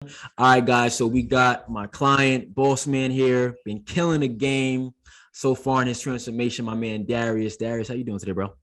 All right, guys. So we got my client, Boss Man here, been killing the game so far in his transformation. My man Darius. Darius, how you doing today, bro?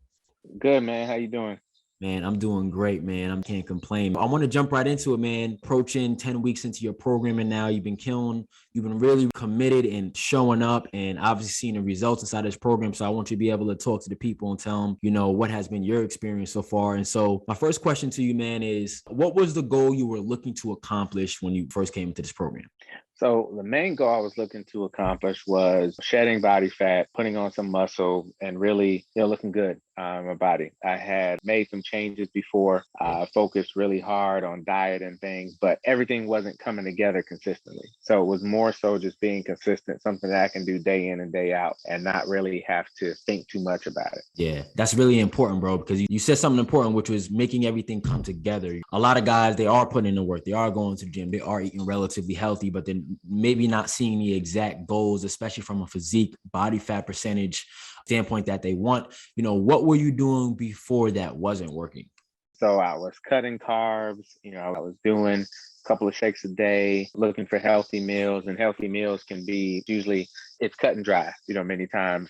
Good, man. How you doing? Man, I'm doing great, man. I can't complain. I want to jump right into it, man. Approaching 10 weeks into your programming now. You've been killing, you've been really committed and showing up and obviously seeing the results inside this program. So I want you to be able to talk to the people and tell them, what has been your experience so far. And so my first question to you, man, is what was the goal you were looking to accomplish when you first came into this program? So the main goal I was looking to accomplish was shedding body fat, putting on some muscle, and really, looking good on my body. I had made some changes before, focused really hard on diet and things, but everything wasn't coming together consistently. So it was more so just being consistent, something that I can do day in and day out and not really have to think too much about it. Yeah, that's really important, bro, because you said something important, which was making everything come together. A lot of guys, they are putting in the work, they are going to the gym, they are eating relatively healthy, but then maybe not seeing the exact goals, especially from a physique, body fat percentage standpoint that they want. What were you doing before that wasn't working? So I was cutting carbs, I was doing a couple of shakes a day, looking for healthy meals, and healthy meals can be usually it's cut and dry, many times.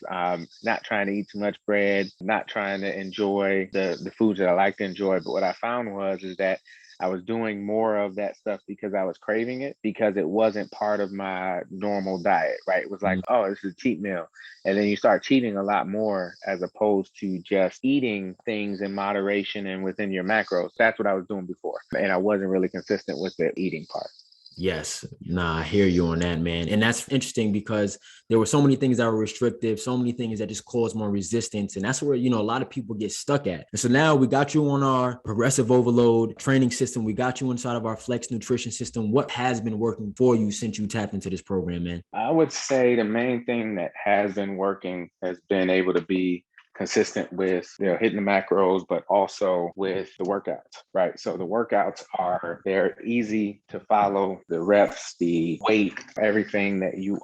Not trying to eat too much bread, not trying to enjoy the foods that I like to enjoy. But what I found was is that I was doing more of that stuff because I was craving it because it wasn't part of my normal diet, right? It was like, oh, this is a cheat meal. And then you start cheating a lot more as opposed to just eating things in moderation and within your macros. That's what I was doing before. And I wasn't really consistent with the eating part. Yes. Nah, I hear you on that, man. And that's interesting because there were so many things that were restrictive, so many things that just caused more resistance. And that's where, a lot of people get stuck at. And so now we got you on our progressive overload training system. We got you inside of our flex nutrition system. What has been working for you since you tapped into this program, man? I would say the main thing that has been working has been able to be consistent with hitting the macros, but also with the workouts, right? So the workouts they're easy to follow, the reps, the weight, everything that you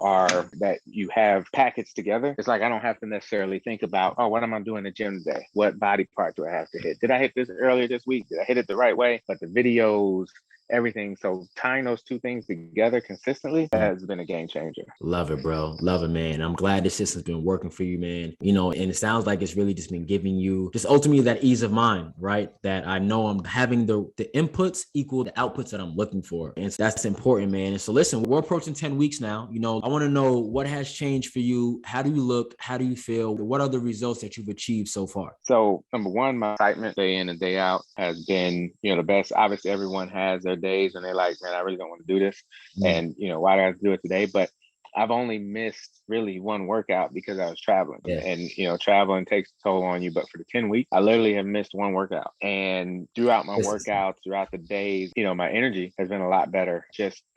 have packaged together. It's like I don't have to necessarily think about, oh, what am I doing in the gym today? What body part do I have to hit? Did I hit this earlier this week? Did I hit it the right way? But the videos, everything. So tying those two things together consistently has been a game changer. Love it, bro. Love it, man. I'm glad this system's been working for you, man. And it sounds like it's really just been giving you just ultimately that ease of mind, right? That I know I'm having the inputs equal the outputs that I'm looking for. And that's important, man. And so listen, we're approaching 10 weeks now. I want to know what has changed for you. How do you look? How do you feel? What are the results that you've achieved so far? So number one, my excitement day in and day out has been, the best. Obviously, everyone has their days and they're like, man, I really don't want to do this. And, why do I have to do it today? But I've only missed really one workout because I was traveling. Yeah. And, traveling takes a toll on you. But for the 10 weeks, I literally have missed one workout. And throughout my workouts, throughout the days, my energy has been a lot better.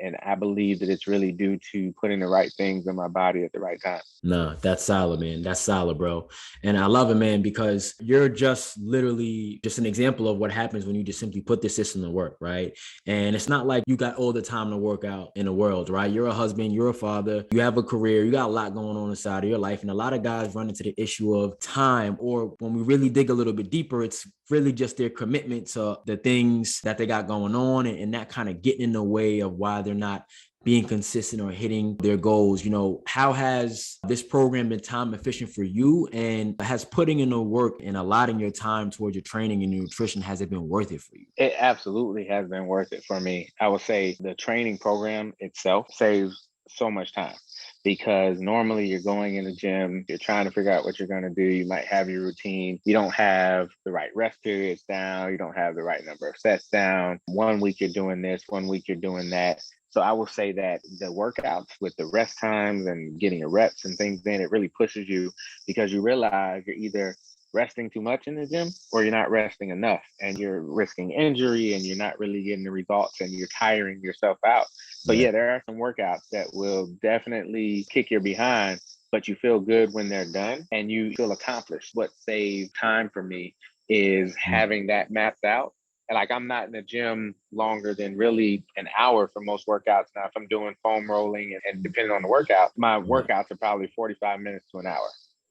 And I believe that it's really due to putting the right things in my body at the right time. No, that's solid, man. That's solid, bro. And I love it, man, because you're just literally just an example of what happens when you just simply put this system to work, right? And it's not like you got all the time to work out in the world, right? You're a husband, you're a father, you have a career, you got a lot going on inside of your life. And a lot of guys run into the issue of time, or when we really dig a little bit deeper, it's really just their commitment to the things that they got going on and that kind of getting in the way of why they're not being consistent or hitting their goals. How has this program been time efficient for you, and has putting in the work and allotting your time towards your training and your nutrition, has it been worth it for you? It absolutely has been worth it for me. I would say the training program itself saves so much time because normally you're going in the gym, you're trying to figure out what you're going to do. You might have your routine. You don't have the right rest periods down. You don't have the right number of sets down. One week you're doing this, one week you're doing that. So I will say that the workouts with the rest times and getting your reps and things in, it really pushes you because you realize you're either resting too much in the gym or you're not resting enough and you're risking injury and you're not really getting the results and you're tiring yourself out. So yeah, there are some workouts that will definitely kick your behind, but you feel good when they're done and you feel accomplished. What saved time for me is having that mapped out. And like I'm not in the gym longer than really an hour for most workouts. Now, if I'm doing foam rolling and depending on the workout, my workouts are probably 45 minutes to an hour.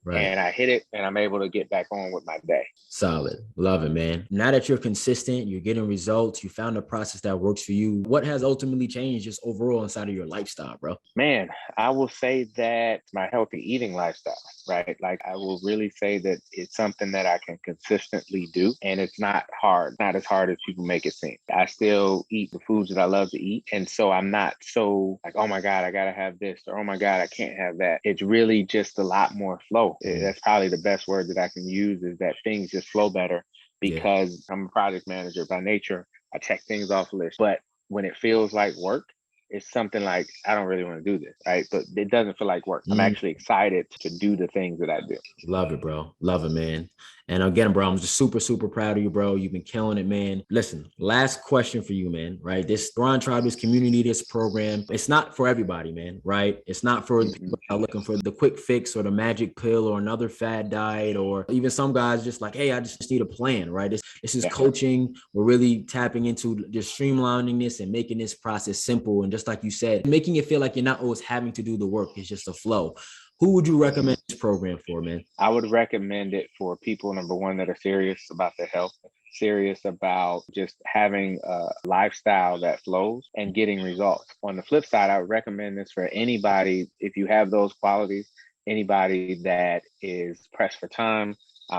Right. and I hit it and I'm able to get back on with my day. Solid. Love it, man. Now that you're consistent, you're getting results, you found a process that works for you. What has ultimately changed just overall inside of your lifestyle, bro? Man, I will say that my healthy eating lifestyle, right? Like I will really say that it's something that I can consistently do, and it's not hard, not as hard as people make it seem. I still eat the foods that I love to eat. And so I'm not so like, oh my God, I got to have this, or oh my God, I can't have that. It's really just a lot more flow. That's probably the best word that I can use, is that things just flow better Yeah. because I'm a project manager by nature. I check things off lists. But when it feels like work, it's something like, I don't really want to do this, right? But it doesn't feel like work. I'm actually excited to do the things that I do. Love it, bro. Love it, man. And again, bro, I'm just super, super proud of you, bro. You've been killing it, man. Listen, last question for you, man, right? This Grindtribe, this community, this program, it's not for everybody, man, right? It's not for the people that are looking for the quick fix or the magic pill or another fad diet, or even some guys just like, hey, I just need a plan, right? This is coaching. We're really tapping into just streamlining this and making this process simple. And just like you said, making it feel like you're not always having to do the work. It's just a flow. Who would you recommend this program for, man? I would recommend it for people, number one, that are serious about their health, serious about just having a lifestyle that flows and getting results. On the flip side, I would recommend this for anybody, if you have those qualities, anybody that is pressed for time,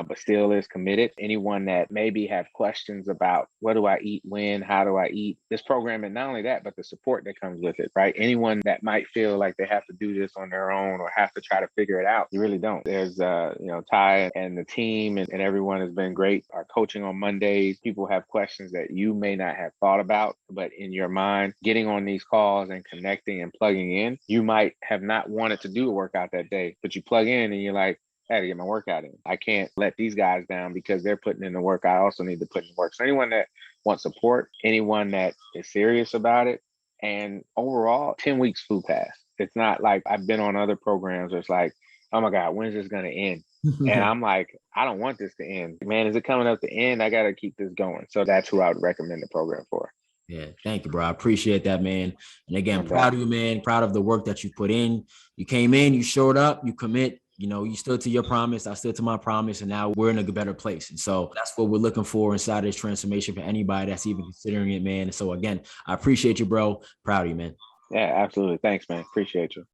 but still is committed. Anyone that maybe have questions about what do I eat, when, how do I eat, this program, and not only that, but the support that comes with it, right? Anyone that might feel like they have to do this on their own or have to try to figure it out, you really don't. There's, Ty and the team and everyone has been great. Our coaching on Mondays, people have questions that you may not have thought about, but in your mind, getting on these calls and connecting and plugging in, you might have not wanted to do a workout that day, but you plug in and you're like, I had to get my workout in. I can't let these guys down because they're putting in the work. I also need to put in work. So anyone that wants support, anyone that is serious about it, and overall, 10 weeks flew past. It's not like I've been on other programs where it's like, oh my God, when is this going to end? And I'm like, I don't want this to end. Man, is it coming up to end? I got to keep this going. So that's who I would recommend the program for. Yeah, thank you, bro. I appreciate that, man. And again, No proud problem. of you, man. Proud of the work that you put in. You came in, you showed up, you commit. You stood to your promise. I stood to my promise, and now we're in a better place. And so that's what we're looking for inside of this transformation for anybody that's even considering it, man. And so again, I appreciate you, bro. Proud of you, man. Yeah, absolutely. Thanks, man. Appreciate you.